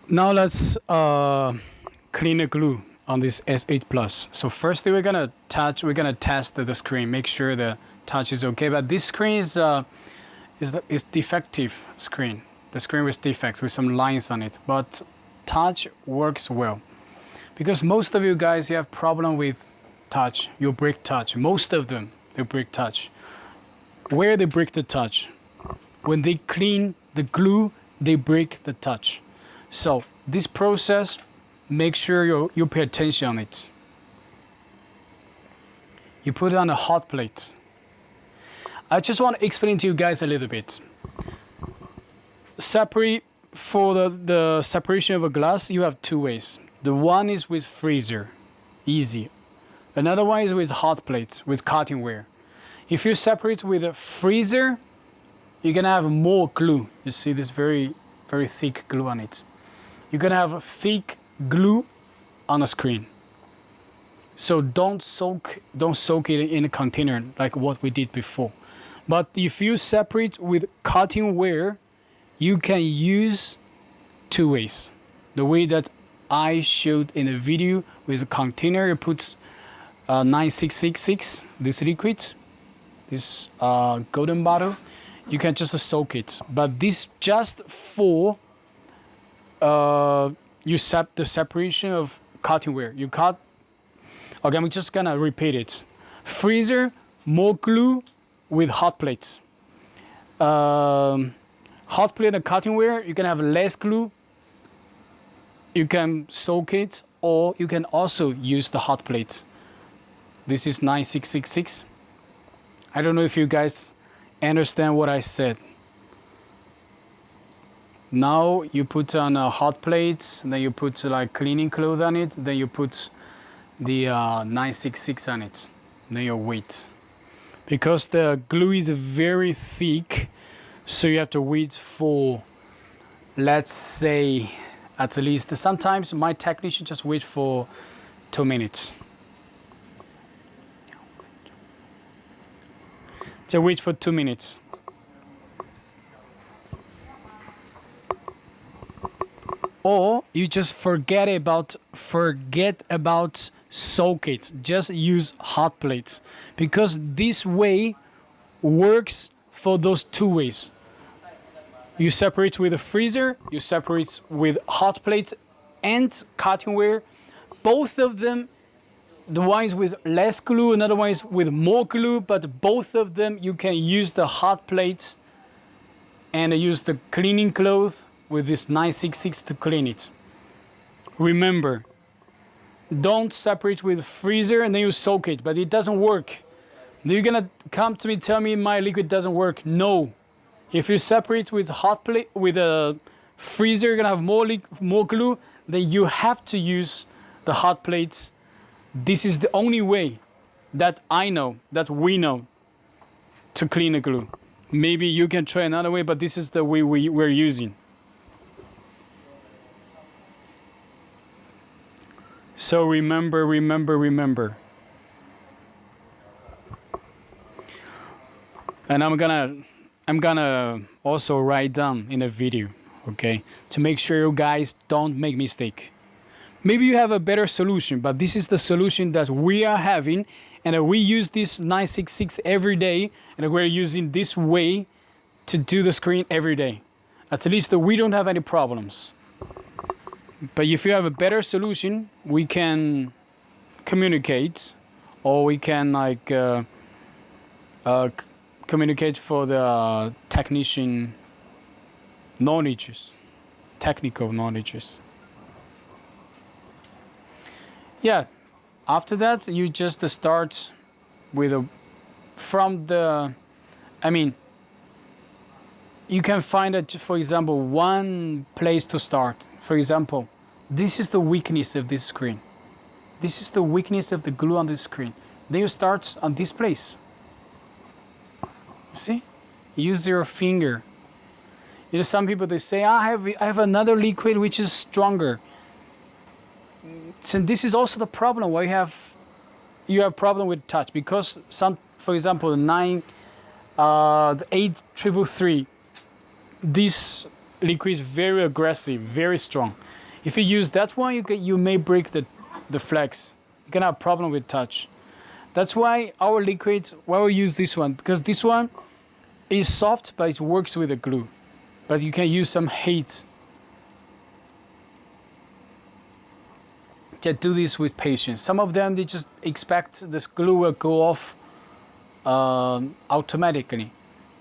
Now let's clean the glue on this S8 Plus. So firstly, we're gonna test the screen, make sure the touch is okay. But this screen is defective screen. The screen with defects with some lines on it. But touch works well, because most of you guys, you have problem with touch. You break touch. Most of them, they break touch. Where they break the touch? When they clean the glue, they break the touch. So this process, make sure you pay attention on it. You put it on a hot plate. I just want to explain to you guys a little bit. Separate for the separation of a glass, you have two ways. The one is with freezer, easy. Another one is with hot plates, with cutting wire. If you separate with a freezer, you're gonna have more glue. You see this very thick glue on it. You're gonna have a thick glue on the screen. So don't soak it in a container like what we did before. But if you separate with cutting wire, you can use two ways. The way that I showed in the video, with a container, you put 9666, this liquid, this golden bottle, you can just soak it. But this just for the separation of cutting wire. You cut. Okay, I'm just gonna repeat it. Freezer, more glue with hot plates. Hot plate and cutting wire, you can have less glue. You can soak it, or you can also use the hot plates. This is 9666. I don't know if you guys understand what I said. Now you put on a hot plate, then you put like cleaning cloth on it, then you put the 966 on it, then you wait. Because the glue is very thick, so you have to wait for, let's say, at least, sometimes my technician just wait for 2 minutes. Just wait for 2 minutes. Or you just forget about soak it. Just use hot plates, because this way works for those two ways. You separate with a freezer, you separate with hot plates and cutting wire. Both of them, the ones with less glue, another one is with more glue, but both of them you can use the hot plates and use the cleaning cloth with this 966 to clean it. Remember, don't separate with freezer and then you soak it, but it doesn't work. You're gonna come to me, tell me my liquid doesn't work. No. If you separate with hot plate, with a freezer, you're gonna have more glue, then you have to use the hot plates. This is the only way that I know, that we know, to clean the glue. Maybe you can try another way, but this is the way we're using. So remember. And I'm gonna also write down in a video, okay, to make sure you guys don't make mistake. Maybe you have a better solution, but this is the solution that we are having, and we use this 966 every day, and we're using this way to do the screen every day. At least we don't have any problems. But if you have a better solution, we can communicate, or we can like communicate for the technician knowledges, technical knowledges. Yeah, after that you just start with you can find, for example, one place to start. For example, This is the weakness of this screen. This is the weakness of the glue on this screen. Then you start on this place. See? Use your finger. You know, some people, they say, I have another liquid which is stronger. So this is also the problem why you have problem with touch, because some, for example, the 8333, this liquid is very aggressive, very strong. If you use that one, you may break the flex. You can have a problem with touch. That's why our liquid, why we use this one, because this one is soft, but it works with the glue. But you can use some heat. Just do this with patience. Some of them, they just expect this glue will go off automatically.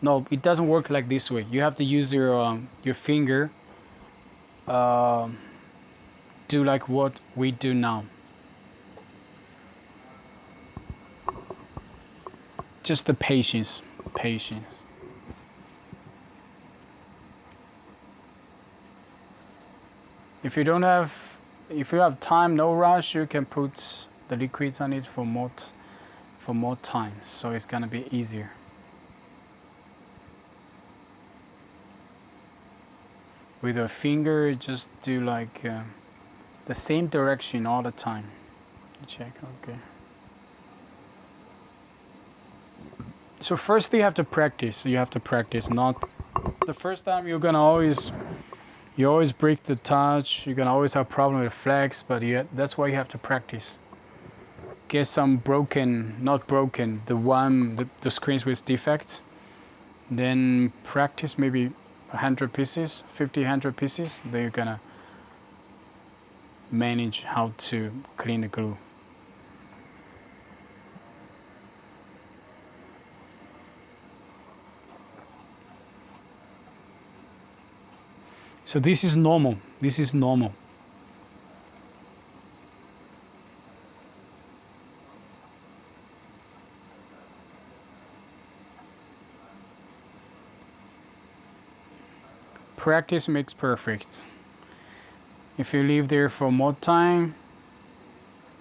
No, it doesn't work like this way. You have to use your finger. Do like what we do now. Just the patience. If you have time, no rush, you can put the liquid on it for more time, so it's gonna be easier. With a finger, just do like the same direction all the time. Check, okay. So first you have to practice. Not the first time you're gonna always break the touch. You're gonna always have problem with flex, but that's why you have to practice. Get some not broken, the screens with defects. Then practice maybe 100 pieces, 100 pieces. Then you're gonna manage how to clean the glue. So this is normal. Practice makes perfect. If you live there for more time,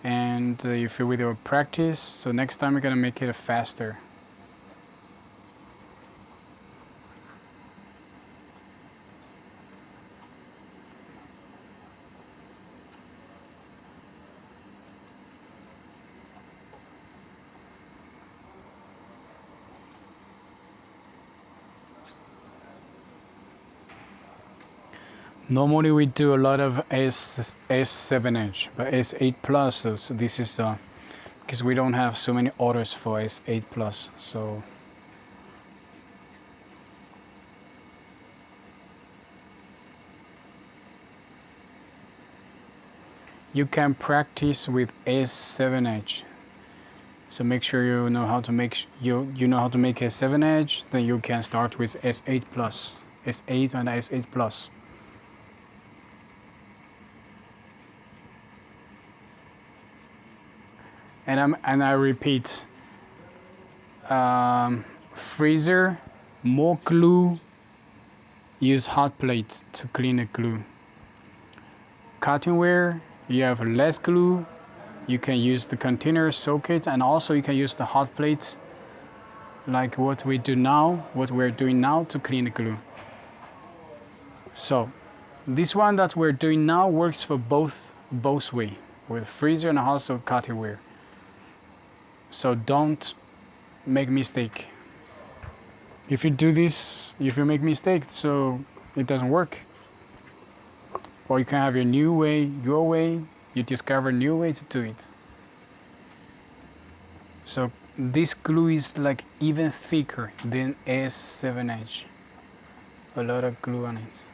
and if you with your practice, so next time you're gonna make it faster. Normally we do a lot of S7H, but S8 Plus, so this is because we don't have so many orders for S8 Plus, so you can practice with S7H. So make sure you know how to make S7H, then you can start with S8 Plus, S8 and S8 Plus. And I repeat, freezer, more glue, use hot plates to clean the glue. Cutting ware, you have less glue, you can use the container, soak it, and also you can use the hot plates like what we're doing now to clean the glue. So this one that we're doing now works for both way, with freezer and also cutting ware. So don't make mistake. If you do this, if you make mistake, so it doesn't work. Or you can have your way, you discover a new way to do it. So this glue is like even thicker than S7H. A lot of glue on it.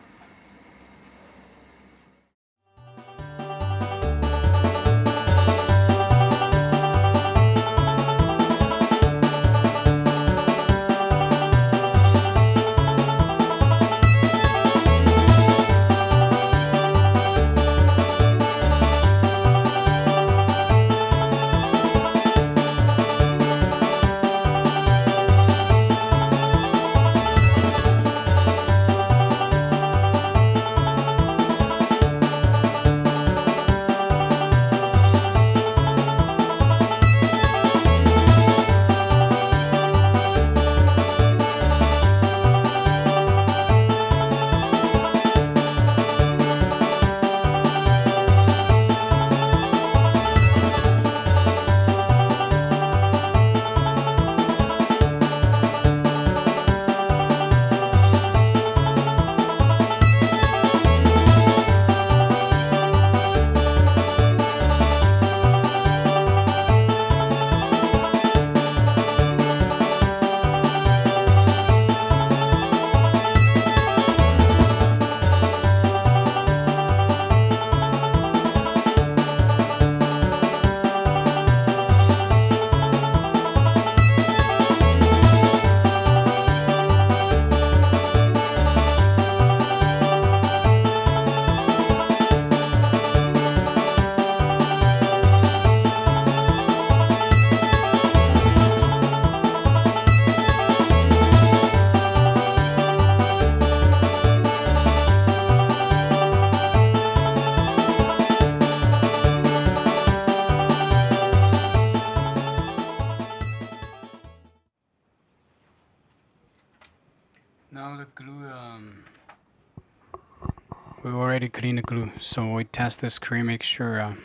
We already cleaned the glue, so we test the screen, make sure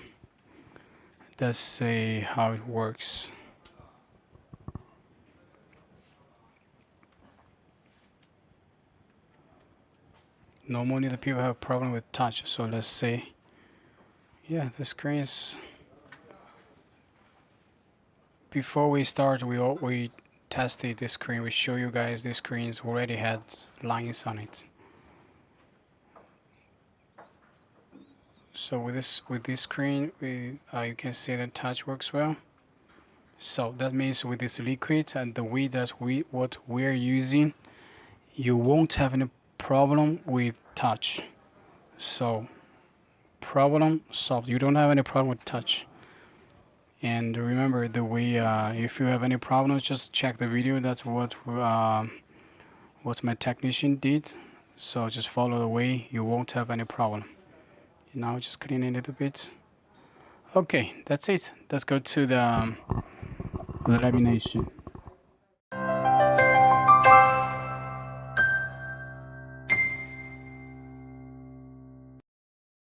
let's see how it works. Normally the people have a problem with touch, so let's see. Yeah, the screen is... Before we start, we tested the screen. We show you guys the screens already had lines on it. So with this screen, you can see the touch works well. So that means with this liquid and the way that what we're using, you won't have any problem with touch. So problem solved. You don't have any problem with touch. And remember, the way if you have any problems, just check the video. That's what my technician did. So just follow the way, you won't have any problem. Now just clean it a little bit. Okay, that's it. Let's go to the lamination.